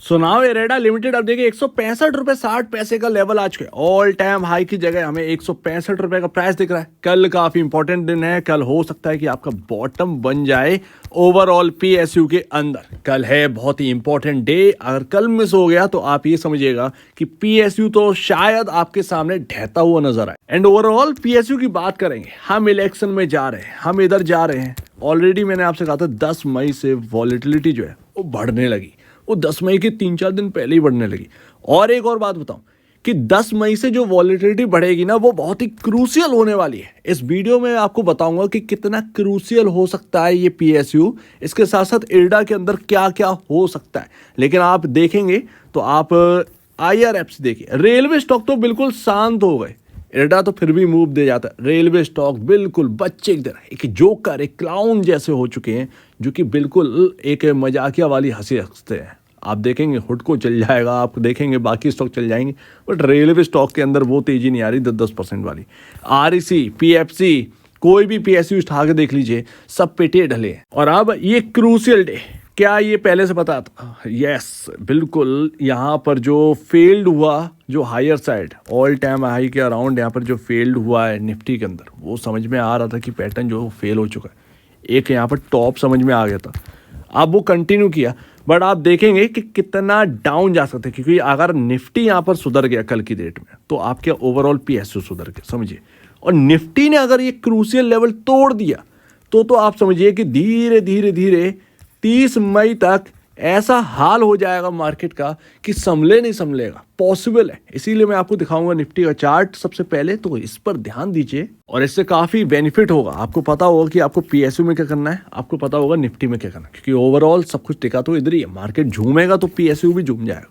So now एरेडा limited अब देखिए 165 रुपए 60 पैसे का लेवल आ चुका है। ऑल टाइम हाई की जगह हमें 165 रुपए का प्राइस दिख रहा है। कल काफी इंपॉर्टेंट दिन है, कल हो सकता है कि आपका बॉटम बन जाए ओवरऑल पीएसयू के अंदर। कल है बहुत ही इंपॉर्टेंट डे, अगर कल मिस हो गया तो आप ये समझिएगा कि पीएसयू तो शायद आपके सामने ढहता हुआ नजर आए। एंड ओवरऑल पीएसयू की बात करेंगे, हम इलेक्शन में जा रहे हैं, हम इधर जा रहे हैं। ऑलरेडी मैंने आपसे कहा था 10 मई से वॉलेटिलिटी जो है वो बढ़ने लगी, वो 10 मई के 3-4 दिन पहले ही बढ़ने लगी। और एक और बात बताऊं कि 10 मई से जो वॉलेटिलिटी बढ़ेगी ना वो बहुत ही क्रूशियल होने वाली है। इस वीडियो में आपको बताऊंगा कि कितना क्रूशियल हो सकता है ये पीएसयू, इसके साथ साथ इरडा के अंदर क्या क्या हो सकता है। लेकिन आप देखेंगे तो आप आईआरएफ्स देखिए, रेलवे स्टॉक तो बिल्कुल शांत हो गए, इरडा तो फिर भी मूव दे जाता है। रेलवे स्टॉक बिल्कुल बच्चे की तरह एक जोकर, एक क्लाउन जैसे हो चुके हैं, जो कि बिल्कुल एक मजाकिया वाली हंसी हंसते हैं। आप देखेंगे हुडको चल जाएगा, आप देखेंगे बाकी स्टॉक चल जाएंगे, बट रेलवे स्टॉक के अंदर वो तेजी नहीं आ रही 10-10% वाली। आरईसी, पीएफसी, कोई भी पीएसयू उठा के देख लीजिए, सब पेटे ढले हैं। और अब ये क्रूशियल डे, क्या ये पहले से पता था? यस, बिल्कुल। यहाँ पर जो फेल्ड हुआ, जो higher side all time high के अराउंड यहाँ पर जो फेल्ड हुआ है निफ्टी के अंदर, वो समझ में आ रहा था कि पैटर्न जो फेल हो चुका है। एक यहाँ पर टॉप समझ में आ गया था, अब वो कंटिन्यू किया, बट आप देखेंगे कि कितना डाउन जा सकते हैं, क्योंकि अगर निफ्टी यहाँ पर सुधर गया कल की डेट में तो आपके ओवरऑल पीएसयू सुधर गया, समझिए। और निफ्टी ने अगर ये क्रूशियल लेवल तोड़ दिया तो आप समझिए कि धीरे धीरे धीरे 30 मई तक ऐसा हाल हो जाएगा मार्केट का कि संभले नहीं संभलेगा, पॉसिबल है। इसीलिए मैं आपको दिखाऊंगा निफ्टी का चार्ट सबसे पहले, तो इस पर ध्यान दीजिए और इससे काफी बेनिफिट होगा। आपको पता होगा कि आपको पीएसयू में क्या करना है, आपको पता होगा निफ्टी में क्या करना है, क्योंकि ओवरऑल सब कुछ टिका तो इधर ही है। मार्केट झूमेगा तो पीएसयू भी झूम जाएगा,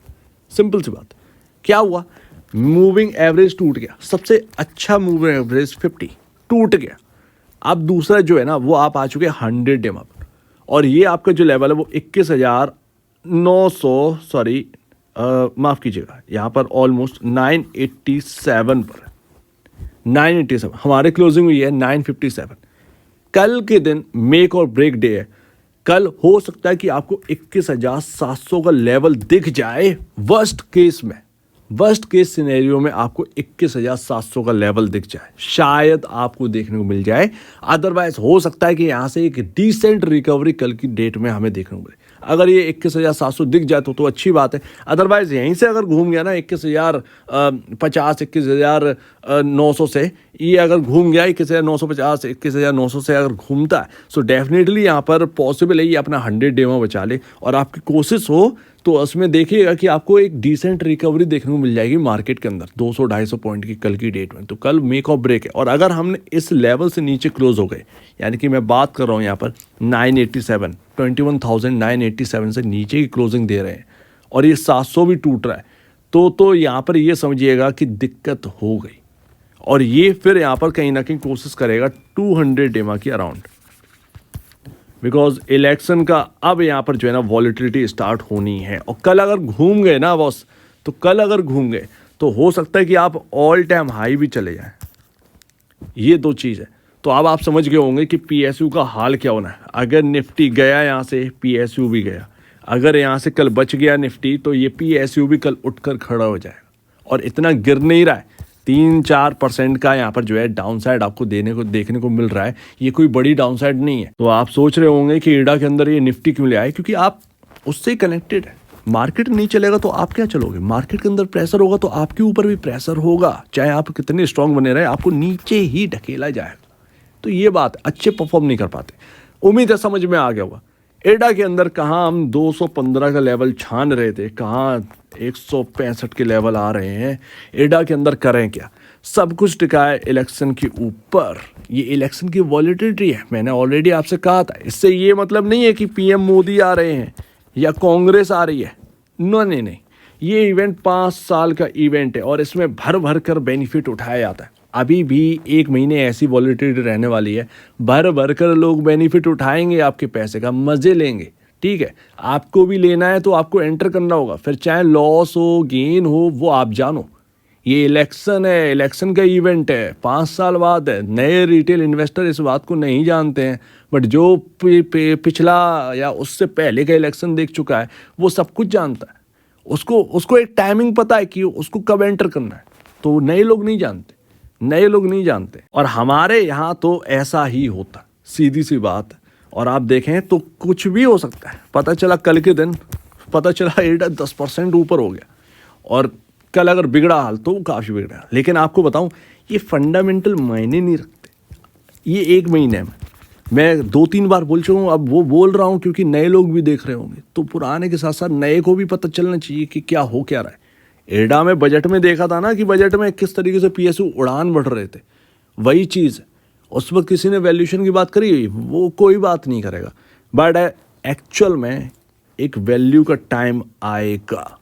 सिंपल सी बात। क्या हुआ, मूविंग एवरेज टूट गया, सबसे अच्छा मूविंग एवरेज 50 टूट गया। अब दूसरा जो है ना वो आप आ चुके 100 डेमा पर, और ये आपका जो लेवल है वो 21,900, सॉरी माफ़ कीजिएगा, यहाँ पर ऑलमोस्ट 987 पर, 987 हमारे क्लोजिंग हुई है 957। कल के दिन मेक और ब्रेक डे है, कल हो सकता है कि आपको 21,700 का लेवल दिख जाए। वर्स्ट केस सिनेरियो में आपको 21,700 का लेवल दिख जाए, शायद आपको देखने को मिल जाए। अदरवाइज हो सकता है कि यहाँ से एक डिसेंट रिकवरी कल की डेट में हमें देखने को मिले। अगर ये 21,700 दिख जाए तो अच्छी बात है। अदरवाइज यहीं से अगर घूम गया ना 21,050, 21,900 से ये अगर घूम गया 21,950, 21,900 से अगर घूमता है, सो डेफिनेटली यहाँ पर पॉसिबल है ये अपना 100 डेमा बचा ले। और आपकी कोशिश हो तो उसमें देखिएगा कि आपको एक डिसेंट रिकवरी देखने को मिल जाएगी मार्केट के अंदर 200-250 पॉइंट की कल की डेट में। तो कल मेक और ब्रेक है, और अगर हमने इस लेवल से नीचे क्लोज हो गए, यानी कि मैं बात कर रहा हूँ यहाँ पर 987, 21,987 से नीचे की क्लोजिंग दे रहे हैं, और ये 700 भी टूट रहा है, तो यहाँ पर ये समझिएगा कि दिक्कत हो गई। और ये फिर यहाँ पर कहीं ना कहीं कोशिश करेगा 200 डेमा की अराउंड, बिकॉज इलेक्शन का अब यहाँ पर जो है ना वॉलेटिलिटी स्टार्ट होनी है। और कल अगर घूम गए ना बॉस, तो कल अगर घूम गए तो हो सकता है कि आप ऑल टाइम हाई भी चले जाएं। ये दो चीज़ है। तो अब आप समझ गए होंगे कि पीएसयू का हाल क्या होना है। अगर निफ्टी गया यहाँ से, पीएसयू भी गया। अगर यहाँ से कल बच गया निफ्टी तो ये पीएसयू भी कल उठकर खड़ा हो जाएगा। और इतना गिर नहीं रहा है, 3-4% का यहाँ पर जो है डाउनसाइड आपको देखने को मिल रहा है। ये कोई बड़ी डाउनसाइड नहीं है। तो आप सोच रहे होंगे कि इरडा के अंदर ये निफ्टी क्यों ले आए, क्योंकि आप उससे कनेक्टेड है। मार्केट नहीं चलेगा तो आप क्या चलोगे, मार्केट के अंदर प्रेशर होगा तो आपके ऊपर भी प्रेशर होगा, चाहे आप कितने स्ट्रांग बने रहे, आपको नीचे ही ढकेला जाएगा। तो ये बात, अच्छे परफॉर्म नहीं कर पाते। उम्मीद है समझ में आ गया होगा। इरडा के अंदर कहाँ हम 215 का लेवल छान रहे थे, कहाँ 165 के लेवल आ रहे हैं। इरडा के अंदर करें क्या, सब कुछ टिका है इलेक्शन के ऊपर। ये इलेक्शन की वॉलेटिलिटी है, मैंने ऑलरेडी आपसे कहा था। इससे ये मतलब नहीं है कि पीएम मोदी आ रहे हैं या कांग्रेस आ रही है, नहीं, ये इवेंट 5 साल का इवेंट है और इसमें भर भर कर बेनिफिट उठाया जाता है। अभी भी 1 महीने ऐसी वॉलेटिलिटी रहने वाली है, भर भर कर लोग बेनिफिट उठाएंगे, आपके पैसे का मजे लेंगे। ठीक है, आपको भी लेना है तो आपको एंटर करना होगा, फिर चाहे लॉस हो गेन हो वो आप जानो। ये इलेक्शन है, इलेक्शन का इवेंट है, 5 साल बाद है। नए रिटेल इन्वेस्टर इस बात को नहीं जानते हैं, बट जो पिछला या उससे पहले का इलेक्शन देख चुका है वो सब कुछ जानता है। उसको उसको एक टाइमिंग पता है कि उसको कब एंटर करना है। तो नए लोग नहीं जानते, नए लोग नहीं जानते। और हमारे यहाँ तो ऐसा ही होता, सीधी सी बात है। और आप देखें तो कुछ भी हो सकता है। पता चला कल के दिन पता चला एडा 10% ऊपर हो गया, और कल अगर बिगड़ा हाल तो काफ़ी बिगड़ा। लेकिन आपको बताऊं, ये फंडामेंटल मायने नहीं रखते। ये एक महीने में मैं 2-3 बार बोल चुका हूँ, अब वो बोल रहा हूँ क्योंकि नए लोग भी देख रहे होंगे। तो पुराने के साथ साथ नए को भी पता चलना चाहिए कि क्या हो क्या रहा है। एडा में बजट में देखा था ना कि बजट में किस तरीके से पीएसयू उड़ान बढ़ रहे थे, वही चीज़ है। उस वक्त किसी ने वैल्यूएशन की बात करी, वो कोई बात नहीं करेगा। बट एक्चुअल में एक वैल्यू का टाइम आएगा,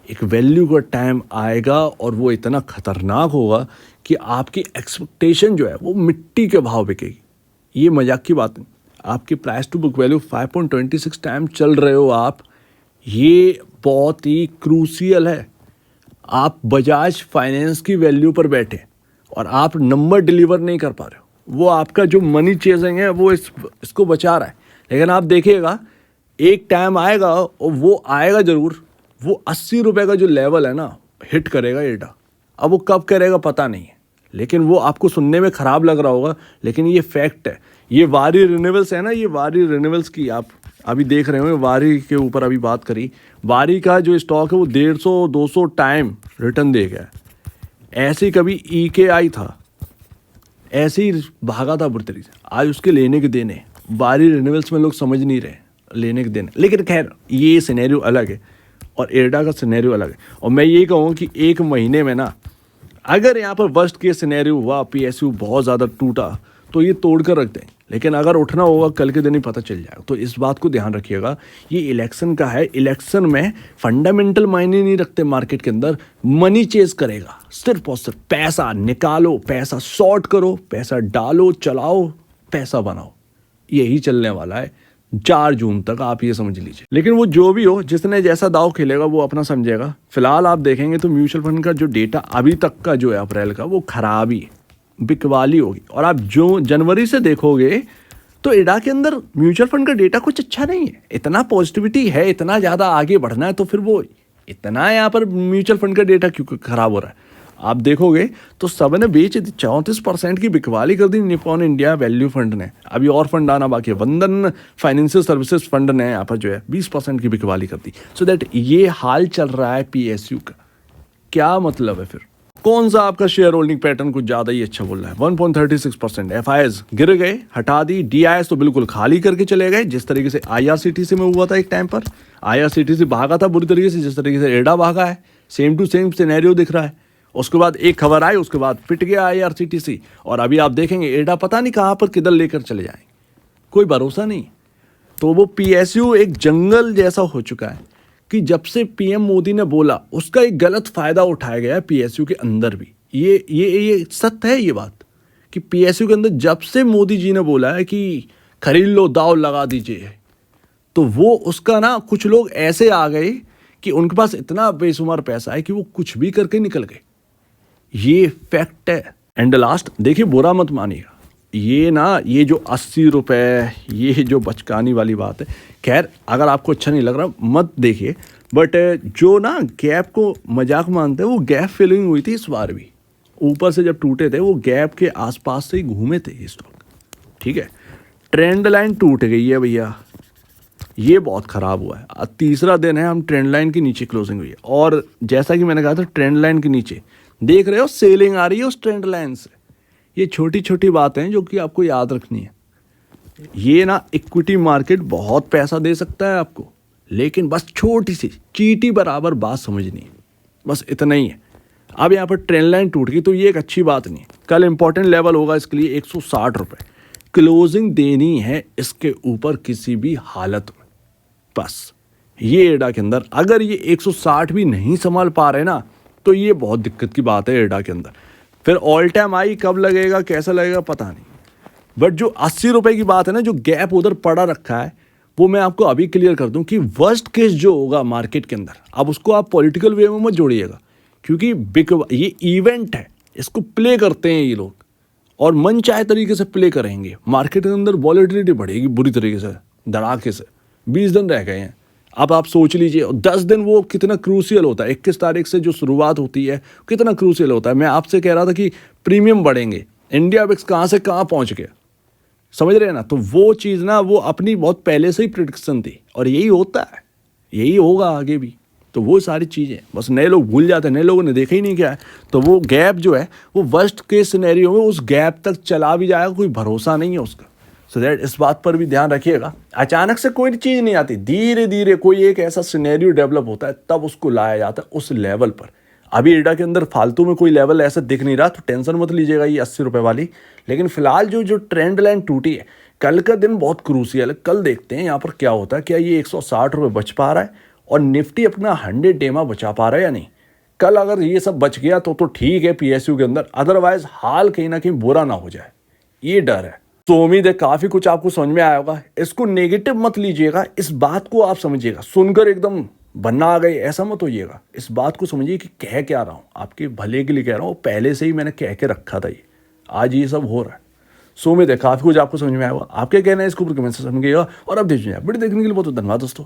एक वैल्यू का टाइम आएगा, और वो इतना खतरनाक होगा कि आपकी एक्सपेक्टेशन जो है वो मिट्टी के भाव बिकेगी। ये मजाक की बात नहीं। आपकी price to book value 5.26 time चल रहे हो आप, ये बहुत ही क्रूसियल है। आप बजाज फाइनेंस की वैल्यू पर बैठे और आप नंबर डिलीवर नहीं कर पा रहे हो। वो आपका जो मनी चेजिंग है वो इसको बचा रहा है। लेकिन आप देखिएगा एक टाइम आएगा, और वो आएगा ज़रूर, वो 80 रुपये का जो लेवल है ना हिट करेगा एडा। अब वो कब करेगा पता नहीं है, लेकिन वो आपको सुनने में ख़राब लग रहा होगा, लेकिन ये फैक्ट है। ये वारी रिन्यूएबल्स है ना, ये वारी रिन्यूएबल्स की आप अभी देख रहे हो, वारी के ऊपर अभी बात करी। वारी का जो स्टॉक है वो 150-200 टाइम रिटर्न दे गया है। ऐसे कभी EKI था, ऐसे ही भागा था बुरी तरीके से। आज उसके लेने के देने, वारी रिन्यूएबल्स में लोग समझ नहीं रहे लेने के देने। लेकिन खैर ये सिनेरियो अलग है और एडा का सिनेरियो अलग है। और मैं ये कहूँ कि एक महीने में ना, अगर यहाँ पर वर्स्ट केस सिनेरियो हुआ, पीएसयू बहुत ज़्यादा टूटा, तो ये तोड़ कर रख दें। लेकिन अगर उठना होगा कल के दिन ही पता चल जाएगा। तो इस बात को ध्यान रखिएगा, ये इलेक्शन का है। इलेक्शन में फंडामेंटल मायने नहीं रखते मार्केट के अंदर। मनी चेज करेगा सिर्फ और सिर्फ। पैसा निकालो, पैसा शॉर्ट करो, पैसा डालो, चलाओ, पैसा बनाओ। यही चलने वाला है 4 जून तक, आप ये समझ लीजिए। लेकिन वो जो भी हो, जिसने जैसा दाव खेलेगा वो अपना समझेगा। फिलहाल आप देखेंगे तो म्यूचुअल फंड का जो डेटा अभी तक का जो है अप्रैल का, वो खराब ही है, बिकवाली होगी। और आप जो जनवरी से देखोगे तो एडा के अंदर म्यूचुअल फंड का डेटा कुछ अच्छा नहीं है। इतना पॉजिटिविटी है, इतना ज़्यादा आगे बढ़ना है, तो फिर वो इतना यहाँ पर म्यूचुअल फंड का डेटा क्यों खराब हो रहा है। आप देखोगे तो सब ने बेच दी, 34% की बिकवाली कर दी निपॉन इंडिया वैल्यू फंड ने। अभी और फंड आना बाकी है। बंधन फाइनेंशियल सर्विसेज फंड ने यहाँ पर जो है 20% की बिकवाली कर दी। सो दैट ये हाल चल रहा है पीएसयू का। क्या मतलब है फिर? कौन सा आपका शेयर होल्डिंग पैटर्न कुछ ज़्यादा ही अच्छा बोल रहा है? 1.36%। FIs गिर गए, हटा दी। DIs तो बिल्कुल खाली करके चले गए, जिस तरीके से IRCTC में हुआ था एक टाइम पर। IRCTC भागा था बुरी तरीके से, जिस तरीके से एडा भागा है। सेम टू सेम सिनेरियो दिख रहा है। उसके बाद एक खबर आई, उसके बाद पिट गया IRCTC। और अभी आप देखेंगे एडा पता नहीं कहाँ पर किधर लेकर चले जाएंगे, कोई भरोसा नहीं। तो वो पीएसयू एक जंगल जैसा हो चुका है कि जब से PM मोदी ने बोला, उसका एक गलत फायदा उठाया गया है पीएसयू के अंदर भी। ये सत्य है ये बात कि पीएसयू के अंदर जब से मोदी जी ने बोला है कि खरीद लो, दाव लगा दीजिए, तो वो उसका ना कुछ लोग ऐसे आ गए कि उनके पास इतना बेशुमार पैसा है कि वो कुछ भी करके निकल गए। ये फैक्ट है। एंड लास्ट देखिए, बुरा मत मानिएगा, ये जो 80 रुपये, ये जो बचकानी वाली बात है, खैर अगर आपको अच्छा नहीं लग रहा मत देखिए। बट जो ना गैप को मजाक मानते हैं, वो गैप फिलिंग हुई थी इस बार भी। ऊपर से जब टूटे थे वो गैप के आसपास से ही घूमे थे ये स्टॉक, ठीक है। ट्रेंड लाइन टूट गई है भैया, ये बहुत ख़राब हुआ है। तीसरा दिन है, हम ट्रेंड लाइन के नीचे क्लोजिंग हुई है। और जैसा कि मैंने कहा था, ट्रेंड लाइन के नीचे देख रहे हो सेलिंग आ रही है उस ट्रेंड लाइन से। ये छोटी छोटी बातें हैं जो कि आपको याद रखनी है। ये ना इक्विटी मार्केट बहुत पैसा दे सकता है आपको, लेकिन बस छोटी सी चींटी बराबर बात समझनी है, बस इतना ही है। अब यहाँ पर ट्रेंड लाइन टूट गई तो ये एक अच्छी बात नहीं है। कल इंपॉर्टेंट लेवल होगा इसके लिए 160 रुपये। क्लोजिंग देनी है इसके ऊपर किसी भी हालत में। बस ये एडा के अंदर अगर ये 160 भी नहीं संभाल पा रहे ना, तो ये बहुत दिक्कत की बात है एडा के अंदर। फिर ऑल टाइम आई कब लगेगा, कैसा लगेगा पता नहीं। बट जो 80 रुपये की बात है ना, जो गैप उधर पड़ा रखा है, वो मैं आपको अभी क्लियर कर दूं कि वर्स्ट केस जो होगा मार्केट के अंदर, अब उसको आप पॉलिटिकल वे में मत जोड़िएगा, क्योंकि ये इवेंट है, इसको प्ले करते हैं ये लोग और मन चाहे तरीके से प्ले करेंगे। मार्केट के अंदर वॉलेटिलिटी बढ़ेगी बुरी तरीके से, धड़ाके से। 20 दिन रह गए हैं, अब आप सोच लीजिए 10 दिन वो कितना क्रूशियल होता है, 21 तारीख से जो शुरुआत होती है कितना क्रूशियल होता है। मैं आपसे कह रहा था कि प्रीमियम बढ़ेंगे, इंडिया बिक्स कहाँ से कहाँ पहुँच गया, समझ रहे हैं ना। तो वो चीज़ ना वो अपनी बहुत पहले से ही प्रिडिक्शन थी और यही होता है, यही होगा आगे भी। तो वो सारी चीज़ें बस नए लोग भूल जाते हैं, नए लोगों ने देखा ही नहीं क्या है। तो वो गैप जो है वो वर्स्ट केस सिनेरियो में उस गैप तक चला भी जाएगा, कोई भरोसा नहीं है उसका। सो दैट इस बात पर भी ध्यान रखिएगा। अचानक से कोई चीज़ नहीं आती, धीरे धीरे कोई एक ऐसा सिनेरियो डेवलप होता है तब उसको लाया जाता है उस लेवल पर। अभी इडा के अंदर फालतू में कोई लेवल ऐसा दिख नहीं रहा, तो टेंशन मत लीजिएगा ये 80 रुपये वाली। लेकिन फिलहाल जो जो ट्रेंड लाइन टूटी है, कल का दिन बहुत क्रूसियल है। कल देखते हैं यहाँ पर क्या होता है, क्या ये 160 रुपये बच पा रहा है और निफ्टी अपना 100 डेमा बचा पा रहा है या नहीं। कल अगर ये सब बच गया तो ठीक है पीएसयू के अंदर, अदरवाइज हाल कहीं ना कहीं बुरा ना हो जाए, ये डर है। तो उम्मीद है काफ़ी कुछ आपको समझ में आया होगा। इसको नेगेटिव मत लीजिएगा, इस बात को आप समझिएगा। सुनकर एकदम बनना आ गई ऐसा मत होइएगा, इस बात को समझिए कि कह क्या रहा हूँ, आपके भले के लिए कह रहा हूँ। पहले से ही मैंने कह के रखा था, ये आज ये सब हो रहा है। सो उम्मीद है काफ़ी कुछ आपको समझ में आया होगा। आपके कहना है इसके ऊपर कमेंट से समझिएगा। और अब देखिए वीडियो देखने के लिए बहुत धन्यवाद दोस्तों।